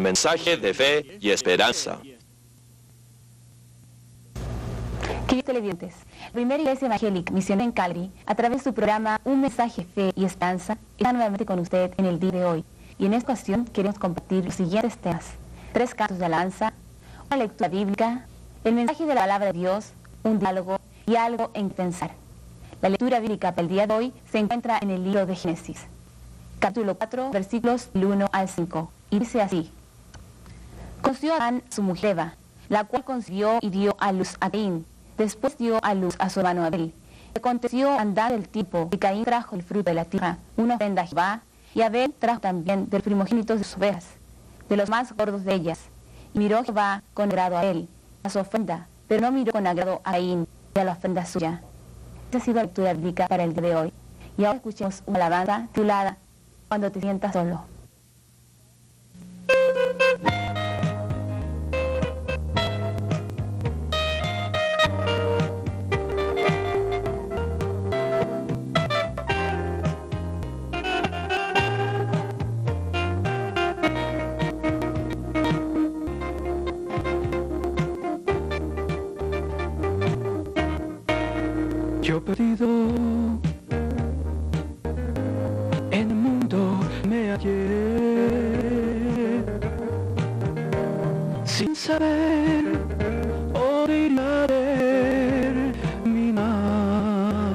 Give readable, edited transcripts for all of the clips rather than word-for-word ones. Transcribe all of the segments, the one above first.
mensaje de fe y esperanza. Queridos televidentes, la primera iglesia evangélica misionera en Calgary, a través de su programa Un mensaje de fe y esperanza, está nuevamente con usted en el día de hoy. Y en esta ocasión queremos compartir los siguientes temas: 3 cantos de alabanza, una lectura bíblica, el mensaje de la palabra de Dios, un diálogo y algo en que pensar. La lectura bíblica para el día de hoy se encuentra en el libro de Génesis, capítulo 4, versículos del 1 al 5, y dice así: Conoció Adán su mujer Eva, la cual concibió y dio a luz a Caín. Después dio a luz a su hermano Abel. Y aconteció andar el tiempo que Caín trajo el fruto de la tierra, una ofrenda a Jehová, y Abel trajo también del primogénito de sus ovejas, de los más gordos de ellas. Y miró Jehová con agrado a él, a su ofrenda, pero no miró con agrado a Caín y a la ofrenda suya. Esta ha sido la lectura bíblica para el día de hoy. Y ahora escuchemos una alabanza titulada Cuando te sientas solo. Yo perdido en el mundo me hallé, sin saber o dilatar mi mal,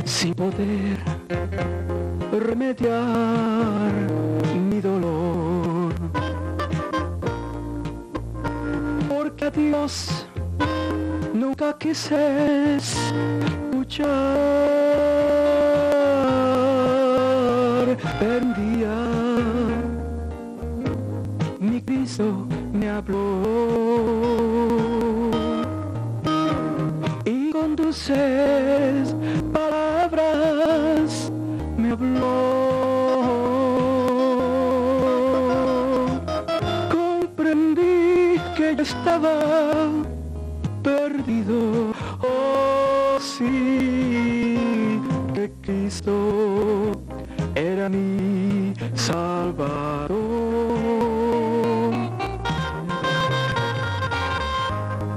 sin poder remediar mi dolor, porque a Dios nunca quise escuchar, pero un día mi Cristo me habló y con dulces palabras me habló. Comprendí que yo estaba perdido, oh sí, que Cristo era mi Salvador.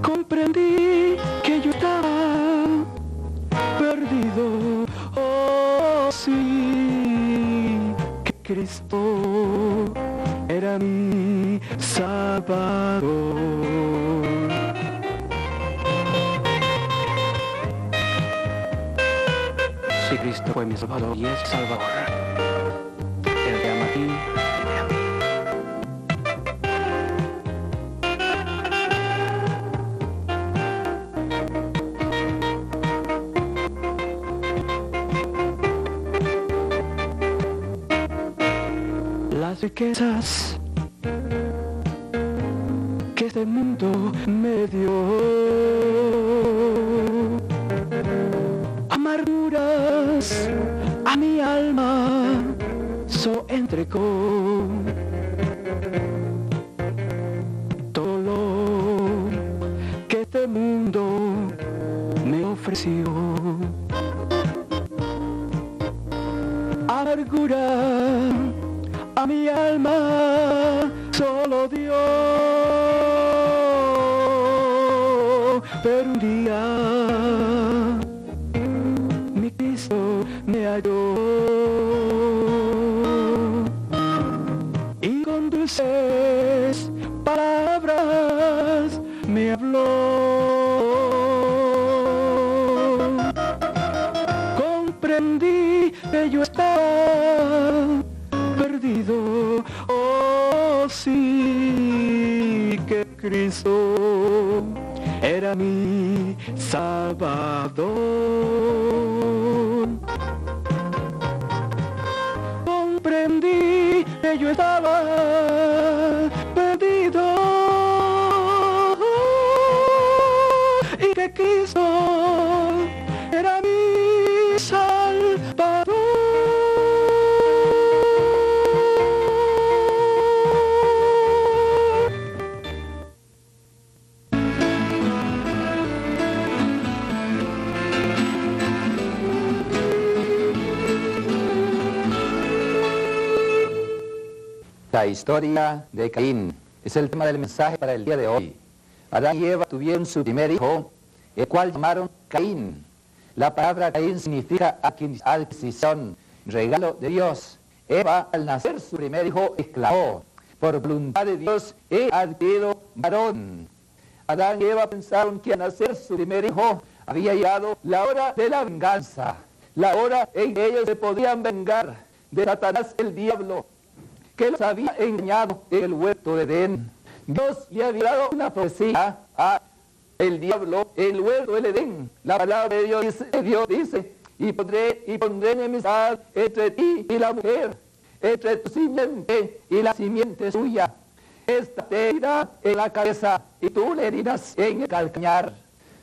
Comprendí que yo estaba perdido, oh sí, que Cristo era mi Salvador. Si Cristo fue mi Salvador y es Salvador, Él te ama a ti y me ama. Las riquezas que este mundo me dio, amarguras a mi alma so entregó, todo lo que este mundo me ofreció, amargura a mi alma solo Dios, pero un día mi Cristo me halló y con dulces palabras me habló. Comprendí que yo estaba perdido, oh sí, que Cristo era mi Salvador. Comprendí que yo estaba perdido y que Cristo era mi Salvador. La historia de Caín es el tema del mensaje para el día de hoy. Adán y Eva tuvieron su primer hijo, el cual llamaron Caín. La palabra Caín significa adquisición, regalo de Dios. Eva, al nacer su primer hijo, exclamó: por voluntad de Dios he adquirido varón. Adán y Eva pensaron que al nacer su primer hijo había llegado la hora de la venganza, la hora en que ellos se podían vengar de Satanás, el diablo, que los había engañado en el huerto de Edén. Dios le había dado una profecía a el diablo en el huerto del Edén. La palabra de Dios dice: y pondré enemistad entre ti y la mujer, entre tu simiente y la simiente suya. Esta te herirá en la cabeza y tú le herirás en el calcañar.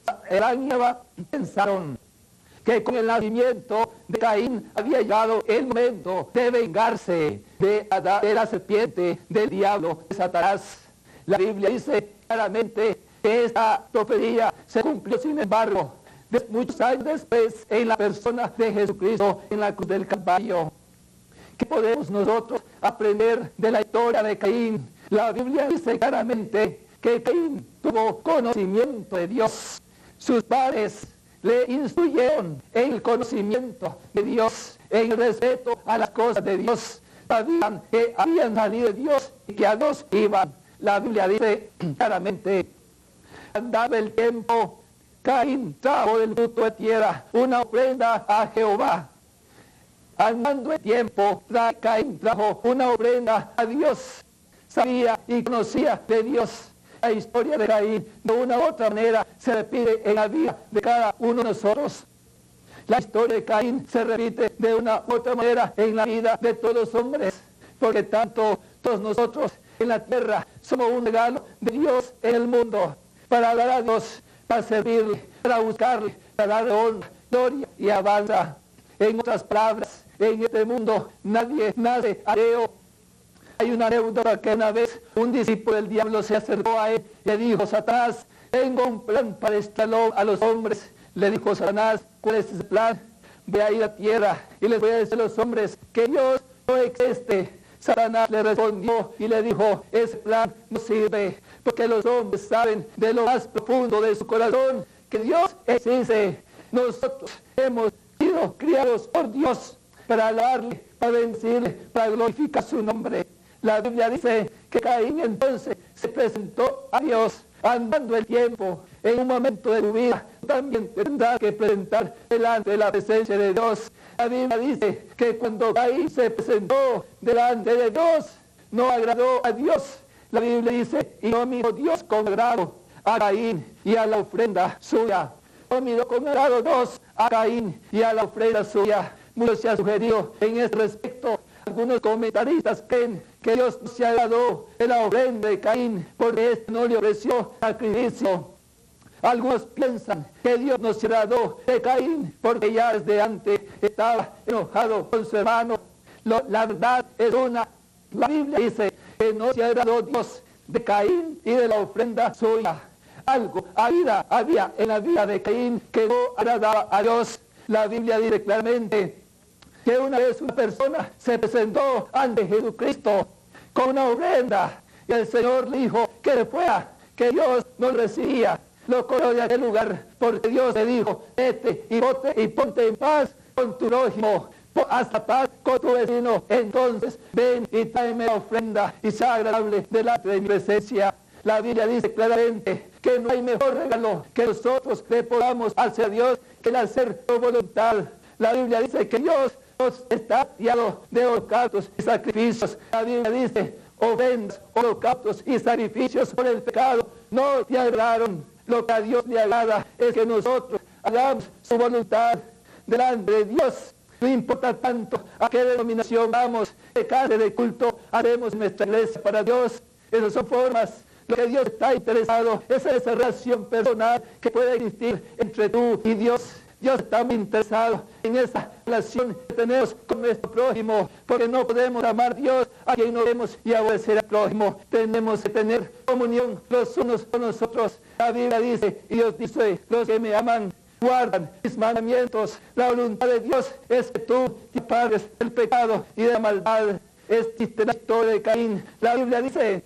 Adán y Eva pensaron que con el nacimiento de Caín había llegado el momento de vengarse de la serpiente, del diablo, de Satanás. La Biblia dice claramente que esta profecía se cumplió, sin embargo, muchos años después, en la persona de Jesucristo en la cruz del Calvario. ¿Qué podemos nosotros aprender de la historia de Caín? La Biblia dice claramente que Caín tuvo conocimiento de Dios. Sus padres le instruyeron en el conocimiento de Dios, en el respeto a las cosas de Dios. Sabían que habían salido de Dios y que a Dios iban. La Biblia dice claramente: andaba el tiempo, Caín trajo del fruto de tierra una ofrenda a Jehová. Andando el tiempo, Caín trajo una ofrenda a Dios. Sabía y conocía de Dios. La historia de Caín, de una u otra manera, se repite en la vida de cada uno de nosotros. La historia de Caín se repite de una u otra manera en la vida de todos los hombres, porque tanto todos nosotros en la tierra somos un regalo de Dios en el mundo, para dar a Dios, para servirle, para buscarle, para darle honra, gloria y alabanza. En otras palabras, en este mundo nadie nace ateo. Hay una anécdota que una vez un discípulo del diablo se acercó a él y le dijo: Satanás, tengo un plan para estalón a los hombres. Le dijo Satanás: ¿cuál es ese plan? Voy a ir a tierra y les voy a decir a los hombres que Dios no existe. Satanás le respondió y le dijo: ese plan no sirve, porque los hombres saben de lo más profundo de su corazón que Dios existe. Nosotros hemos sido criados por Dios para alabarle, para bendecirle, para glorificar su nombre. La Biblia dice que Caín entonces se presentó a Dios. Andando el tiempo, en un momento de tu vida, también tendrás que presentar delante de la presencia de Dios. La Biblia dice que cuando Caín se presentó delante de Dios, no agradó a Dios. La Biblia dice: y no miró Dios con agrado a Caín y a la ofrenda suya. No miró con agrado Dios a Caín y a la ofrenda suya. Mucho se ha sugerido en este respecto. Algunos comentaristas creen que Dios no se agradó de la ofrenda de Caín porque éste no le ofreció sacrificio. Algunos piensan que Dios no se agradó de Caín porque ya desde antes estaba enojado con su hermano. La verdad es una. La Biblia dice que no se agradó Dios de Caín y de la ofrenda suya. Algo había en la vida de Caín que no agradaba a Dios. La Biblia dice claramente que una vez una persona se presentó ante Jesucristo con una ofrenda y el Señor le dijo que le fuera, que Dios no recibía. Lo corrió de aquel lugar porque Dios le dijo: vete y ponte en paz con tu prójimo, hasta paz con tu vecino. Entonces ven y tráeme la ofrenda y sea agradable delante de mi presencia. La Biblia dice claramente que no hay mejor regalo que nosotros le podamos hacer a Dios que el hacer tu voluntad. La Biblia dice que Dios está hastiado de holocaustos y sacrificios. La Biblia dice: ofrendas, holocaustos y sacrificios por el pecado no te agradaron. Lo que a Dios le agrada es que nosotros hagamos su voluntad delante de Dios. No importa tanto a qué denominación vamos, qué clase de culto haremos en nuestra iglesia para Dios. Esas son formas. Lo que Dios está interesado es esa relación personal que puede existir entre tú y Dios. Dios está muy interesado en esa relación que tenemos con nuestro prójimo, porque no podemos amar a Dios a quien no vemos y aborrecer al prójimo. Tenemos que tener comunión los unos con nosotros. La Biblia dice, y Dios dice: los que me aman guardan mis mandamientos. La voluntad de Dios es que tú te apartes del pecado y de la maldad. existe la historia de Caín. La Biblia dice,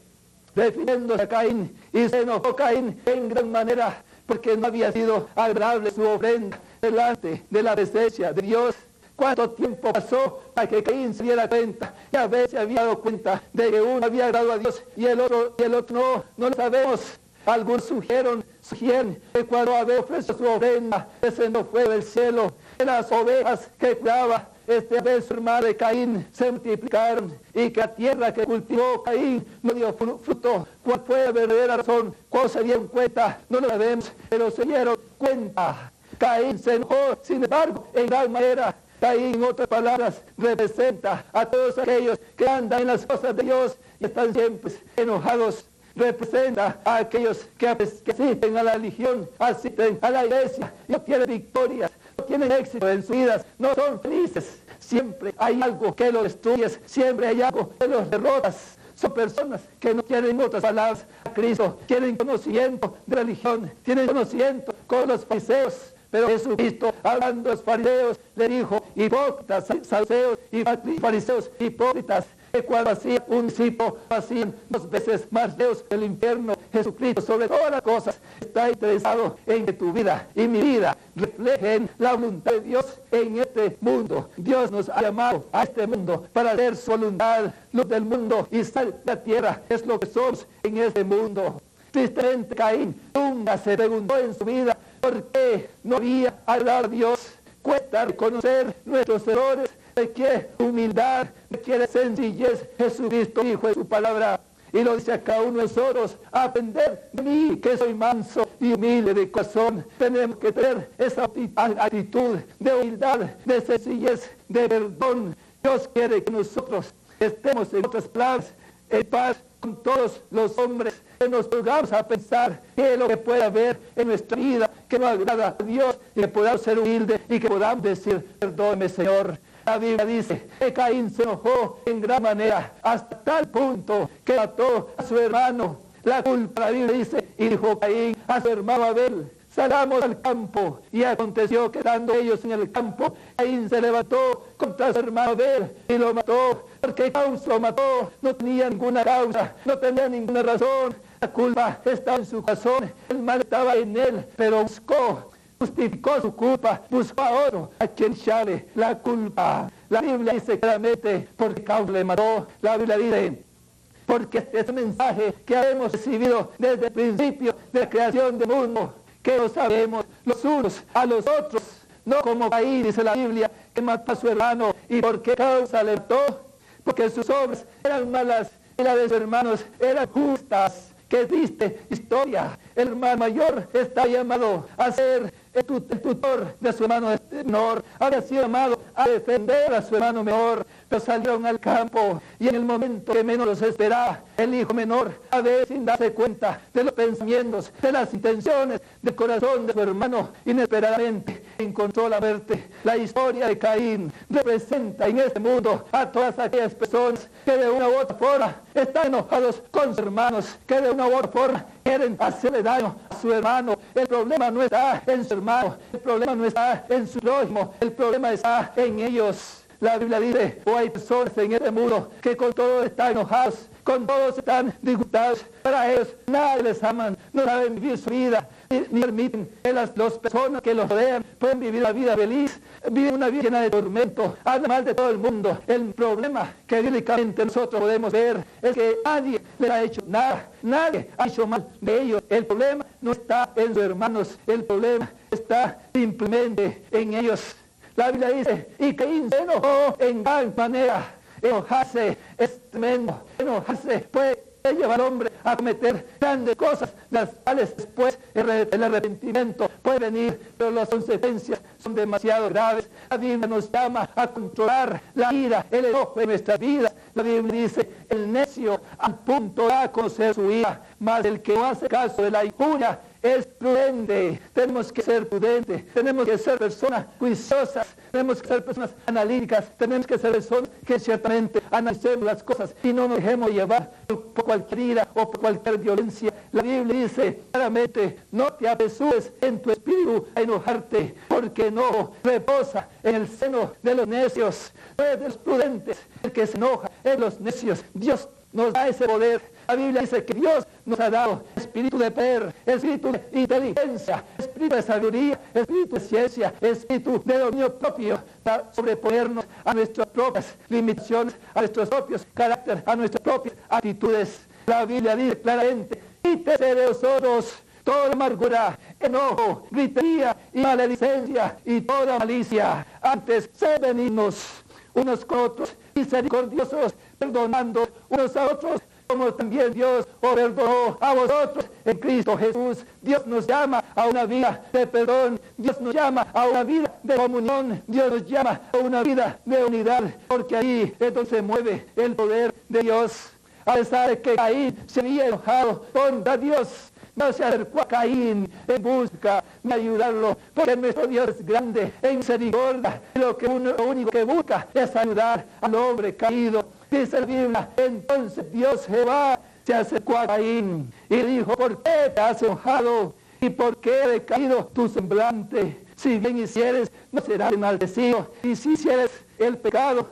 refiriéndose a Caín, y se enojó Caín en gran manera, porque no había sido agradable su ofrenda delante de la presencia de Dios. ¿Cuánto tiempo pasó para que Caín se diera cuenta? Y a veces había dado cuenta de que uno había agradado a Dios y el otro no lo sabemos. Algunos sugieren que cuando Abel ofreció su ofrenda, ese no fue del cielo. Las ovejas que cuidaba Abel, su hermano de Caín, se multiplicaron, y que la tierra que cultivó Caín no dio fruto. ¿Cuál fue la verdadera razón? ¿Cuándo se dieron cuenta? No lo sabemos, pero se dieron cuenta. Caín se enojó, sin embargo, en gran manera. Caín, en otras palabras, representa a todos aquellos que andan en las cosas de Dios y están siempre enojados. Representa a aquellos que asisten a la religión, asisten a la iglesia y no tienen victorias, no tienen éxito en sus vidas, no son felices. Siempre hay algo que los destruye, siempre hay algo que los derrotas. Son personas que no tienen, otras palabras, a Cristo, tienen conocimiento de religión, tienen conocimiento con los fariseos. Pero Jesucristo, hablando de los fariseos, le dijo: hipócritas, saduceos y fariseos hipócritas, que cuando hacían un discípulo, hacían 2 veces más lejos del infierno. Jesucristo, sobre todas las cosas, está interesado en que tu vida y mi vida reflejen la voluntad de Dios en este mundo. Dios nos ha llamado a este mundo para hacer su voluntad, luz del mundo y sal de la tierra. Es lo que somos en este mundo. Tristemente, Caín nunca se preguntó en su vida por qué no había agradado a Dios. Cuesta reconocer nuestros errores, requiere humildad, requiere sencillez. Jesucristo dijo en su palabra, y lo dice a cada uno de nosotros: aprender de mí, que soy manso y humilde de corazón. Tenemos que tener esa actitud de humildad, de sencillez, de perdón. Dios quiere que nosotros estemos, en otras palabras, en paz con todos los hombres, que nos pongamos a pensar qué es lo que puede haber en nuestra vida que no agrada a Dios, y que podamos ser humildes y que podamos decir: perdóname, Señor. La Biblia dice que Caín se enojó en gran manera, hasta tal punto que mató a su hermano. La culpa, la Biblia dice, y dijo Caín a su hermano Abel: salgamos al campo. Y aconteció que estando ellos en el campo, Caín se levantó contra su hermano Abel y lo mató. ¿Por qué causa lo mató? No tenía ninguna causa, no tenía ninguna razón. La culpa estaba en su corazón, el mal estaba en él, pero justificó su culpa, buscó a otro a quien echarle la culpa. La Biblia dice claramente por qué causa le mató. La Biblia dice: porque este es el mensaje que hemos recibido desde el principio de la creación del mundo, que lo sabemos los unos a los otros, no como Caín, dice la Biblia, que mató a su hermano. ¿Y por qué causa le mató? Porque sus obras eran malas y las de sus hermanos eran justas. Qué triste historia. El hermano mayor está llamado a ser el tutor de su hermano menor. Había sido llamado a defender a su hermano menor, pero salieron al campo y en el momento que menos los esperaba, el hijo menor, a veces sin darse cuenta de los pensamientos, de las intenciones del corazón de su hermano, inesperadamente encontró la muerte. La historia de Caín representa en este mundo a todas aquellas personas que de una u otra forma están enojados con sus hermanos, que de una u otra forma quieren hacerle daño a su hermano. El problema no está en su hermano, el problema no está en su prójimo, el problema está en ellos. La Biblia dice: hay personas en este mundo que con todos están enojados, con todos están disgustados. Para ellos nadie les aman, no saben vivir su vida, ni permiten que las personas que los rodean puedan vivir una vida feliz, viven una vida llena de tormento, hablan mal de todo el mundo. El problema que bíblicamente nosotros podemos ver es que nadie les ha hecho nada, nadie ha hecho mal de ellos. El problema no está en sus hermanos, el problema está simplemente en ellos. La Biblia dice: y Caín se enojó en gran manera. Enojarse es tremendo. Enojarse puede llevar al hombre a cometer grandes cosas, las cuales después el arrepentimiento puede venir, pero las consecuencias son demasiado graves. La Biblia nos llama a controlar la ira, el enojo de nuestras vidas. La Biblia dice: el necio al punto da a conocer su ira, mas el que no hace caso de la injuria es prudente. Tenemos que ser prudentes, tenemos que ser personas juiciosas, tenemos que ser personas analíticas, tenemos que ser personas que ciertamente analicemos las cosas y no nos dejemos llevar por cualquier ira o por cualquier violencia. La Biblia dice claramente: no te apresures en tu espíritu a enojarte, porque no reposa en el seno de los necios. No es de los prudentes el que se enoja, en los necios. Dios nos da ese poder. La Biblia dice que Dios nos ha dado espíritu de poder, espíritu de inteligencia, espíritu de sabiduría, espíritu de ciencia, espíritu de dominio propio para sobreponernos a nuestras propias limitaciones, a nuestros propios caracteres, a nuestras propias actitudes. La Biblia dice claramente: quítese de vosotros toda amargura, enojo, gritería y maledicencia y toda malicia. Antes, sed benignos unos con otros, misericordiosos, perdonando unos a otros, como también Dios os perdonó a vosotros en Cristo Jesús. Dios nos llama a una vida de perdón, Dios nos llama a una vida de comunión, Dios nos llama a una vida de unidad, porque ahí es donde se mueve el poder de Dios. A pesar de que Caín se había enojado contra Dios, no se acercó a Caín en busca de ayudarlo, porque nuestro Dios es grande en misericordia, y lo único que busca es ayudar al hombre caído. Dice la Biblia: entonces Dios Jehová se acercó a Caín y dijo: ¿por qué te has enojado? ¿Y por qué ha decaído tu semblante? Si bien hicieres, no serás enaltecido, y si hicieres el pecado,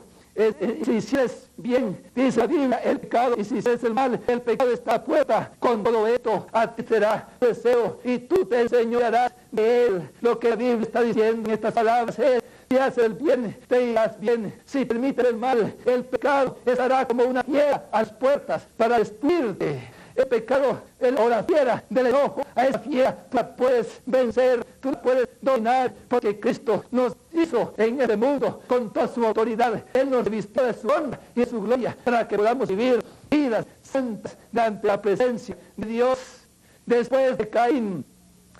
si hicieres bien, dice la Biblia, el pecado, y si hicieres el mal, el pecado está a puerta. Con todo esto a ti será deseo, y tú te enseñorearás de él. Lo que la Biblia está diciendo en estas palabras es: si haces el bien, te irás bien. Si permites el mal, el pecado estará como una fiera a las puertas para destruirte. El pecado, la fiera del enojo, a esa fiera tú la puedes vencer, tú la puedes dominar, porque Cristo nos hizo en este mundo con toda su autoridad. Él nos vistió de su honra y de su gloria para que podamos vivir vidas santas ante la presencia de Dios. Después de Caín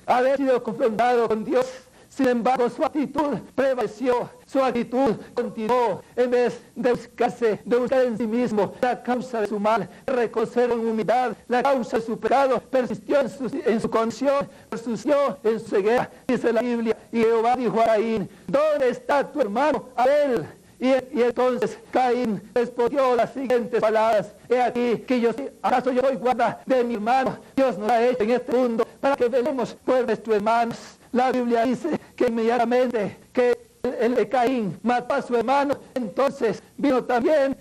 haber sido confrontado con Dios, sin embargo, su actitud prevaleció, su actitud continuó. En vez de buscar en sí mismo la causa de su mal, reconocer en humildad la causa de su pecado, persistió en su condición, persistió en su ceguera. Dice la Biblia: y Jehová dijo a Caín: ¿dónde está tu hermano Abel? Y entonces Caín respondió las siguientes palabras: he aquí que ¿acaso yo soy guarda de mi hermano? Dios nos ha hecho en este mundo para que velemos por nuestros hermanos. La Biblia dice que inmediatamente que el Caín mató a su hermano, entonces vino también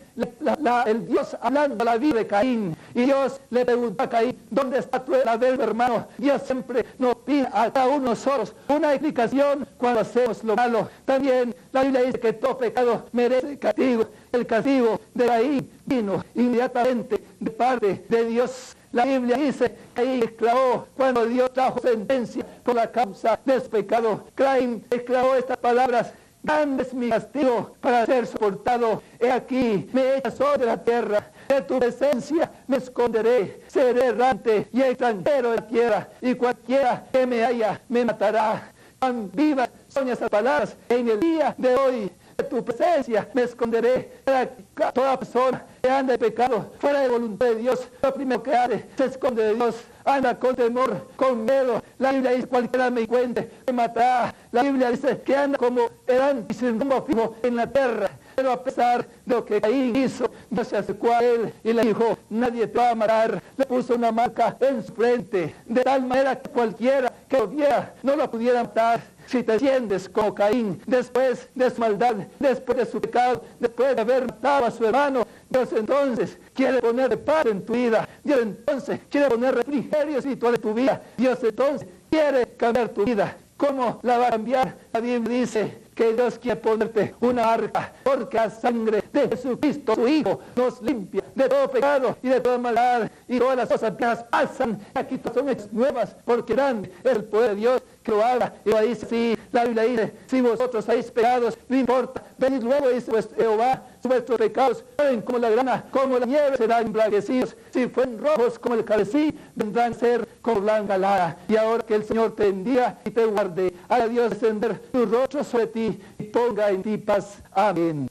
el Dios hablando a la vida de Caín. Y Dios le preguntó a Caín: ¿dónde está tu hermano? Dios siempre nos pide a cada uno de nosotros una explicación cuando hacemos lo malo. También la Biblia dice que todo pecado merece castigo. El castigo de Caín vino inmediatamente de parte de Dios. La Biblia dice que Caín exclamó cuando Dios trajo sentencia por la causa de su pecado. Caín exclamó estas palabras: grande es mi castigo para ser soportado. He aquí, me echas sobre la tierra. De tu presencia me esconderé. Seré errante y extranjero de la tierra, y cualquiera que me haya me matará. Tan vivas son esas palabras en el día de hoy. De tu presencia me esconderé. Para toda persona que anda de pecado, fuera de voluntad de Dios, lo primero que hace se esconde de Dios, anda con temor, con miedo. La Biblia dice: cualquiera me encuentre me matará. La Biblia dice que anda como errante y sin rumbo fijo en la tierra. Pero a pesar de lo que Caín hizo, Dios se acercó a él y le dijo: nadie te va a matar. Le puso una marca en su frente, de tal manera que cualquiera que lo viera no lo pudiera matar. Si te sientes como Caín, después de su maldad, después de su pecado, después de haber matado a su hermano, Dios entonces quiere poner paz en tu vida. Dios entonces quiere poner refrigerio espiritual en tu vida. Dios entonces quiere cambiar tu vida. ¿Cómo la va a cambiar? La Biblia dice que Dios quiere ponerte una arca, porque la sangre de Jesucristo, su Hijo, nos limpia de todo pecado y de toda maldad, y todas las cosas viejas pasan. Aquí son hechas nuevas, porque grande es el poder de Dios que lo haga. Y lo dice así, la Biblia dice: si vosotros habéis pecados, no importa, venid luego, dice Jehová, vuestros pecados fueren como la grana, como la nieve serán emblanquecidos. Si fueren rojos como el carmesí, vendrán a ser como blanca lana. Y ahora que el Señor te bendiga y te guarde, haga Dios descender su rostro sobre ti y ponga en ti paz. Amén.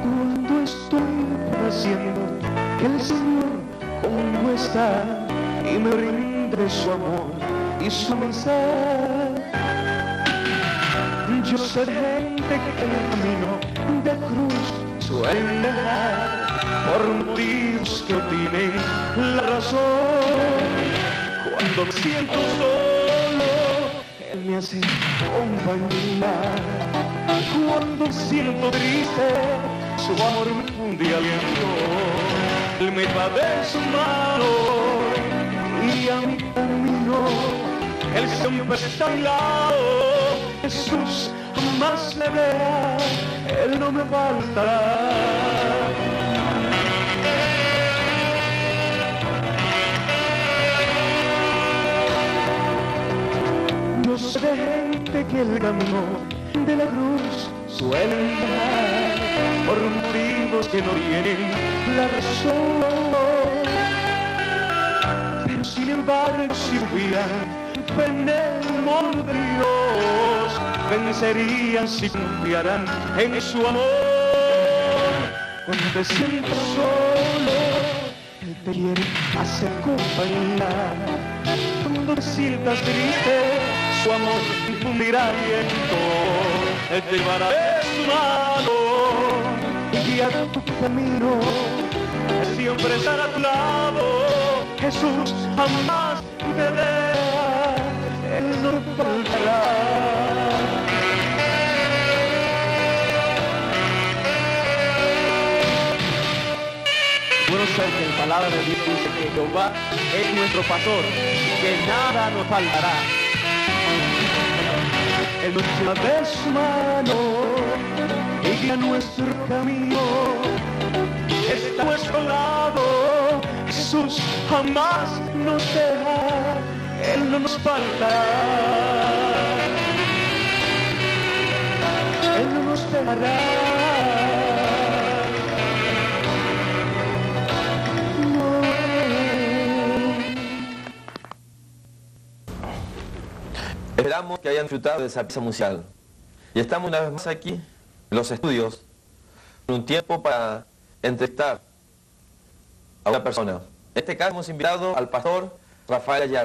Cuando estoy haciendo que el Señor conmigo está y me rinde su amor y su amistad, yo sé de gente que en el camino de cruz suelen dejar por motivos que opinen la razón. Cuando me siento solo me hace compañía. Cuando siento triste, su amor me funde aliento. Él me va de su mano y a mi camino. Él siempre está a mi lado. Jesús jamás me vea, Él no me faltará. Yo sé de gente que el camino de la cruz suele andar por motivos que no tienen la razón. Pero sin embargo, si hubieran en el amor de Dios, vencerían si confiaran en su amor. Cuando te sientas solo, Él te quiere hacer compañía. Cuando te sientas triste, su amor infundirá aliento. Él te llevará de su mano y guiará tu camino. Él siempre estará a tu lado. Jesús jamás te deja, Él no te faltará. Bueno, sé que la palabra de Dios dice que Jehová es nuestro pastor, que nada nos faltará. Él nos lleva de su mano y guía nuestro camino. Está a nuestro lado, Jesús jamás nos deja, Él no nos faltará. Él no nos dejará. Esperamos que hayan disfrutado de esa pieza musical. Y estamos una vez más aquí, en los estudios, en un tiempo para entrevistar a una persona. En este caso hemos invitado al pastor Rafael Ayala.